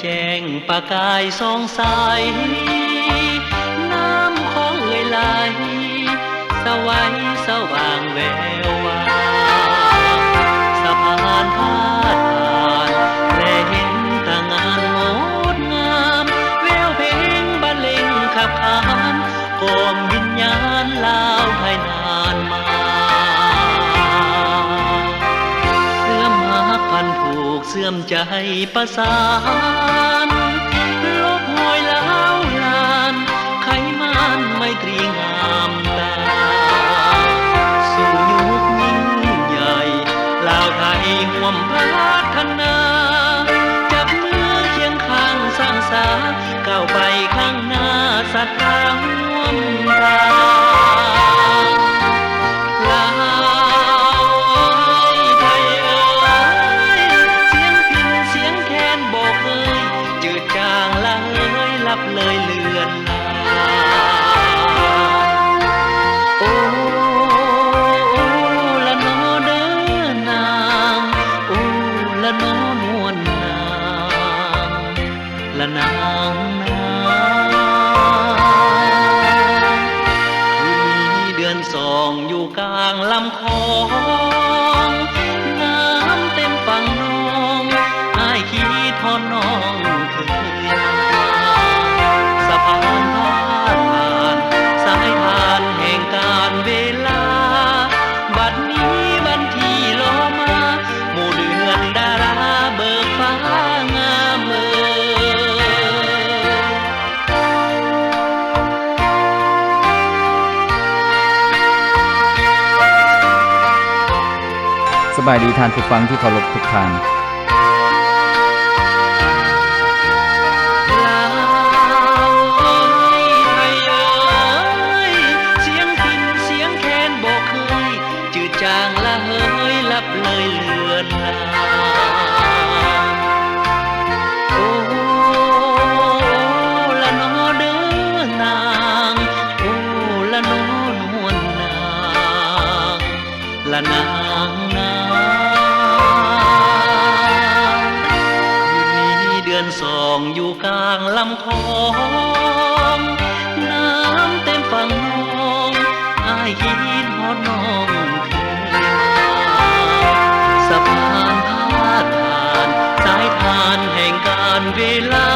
แจ้งประกายสองใสน้ำของเอ่ยไหลสวัยสว่างแวววาวสะพานพาดผ่านและเห็นตางานงดงามแววเพลงบรรเลงขับขานกล่อมวิญญาณลาวไทยนานมาเสื่อมหักพันผูกเสื่อมใจประสานลบหอยลาวลานไขมันไม่ตรีงามตาสู่ยุคยิ่งใหญ่ลาวไทยห่วมพัฒนาจับมือเคียงข้างสร้างสรรค์ก้าวไปข้างหน้าศรัทธาห่วมทางลาวไทยเอ๋ยเสียงพิณเสียงแคนบอกเคยจืดจางละเอ้ยลับเลยเลือนลางโอ้ละนอเด้อนางโอ้ละนอนวลนางละนางสองอยู่กลางลำคลองน้ำเต็มฝั่งน้องอ้ายคิดทอดน้องเคยมาสะพานพาดผ่านสายทานแห่งการเวลาบัดนี้วันที่รอมาหมู่เดือนดาราเบิกฟ้างามเอ่ยสบายดีท่านผู้ฟังที่เคารพทุกท่านลาวเอ้ยไทยเอ้ยเสียงพิณเสียงแคนบอกเคยจืดจางละเฮ้ยลับเลยเลือนลางโอ้ละนอเด้อนางโอ้ละนอนวลนางละนางเดือนสองอยู่กลางลำคลองน้ำเต็มฝั่งน้องอ้ายคิดฮอดน้องเคยมาสะพานพาดผ่านสายทานแห่งการเวลา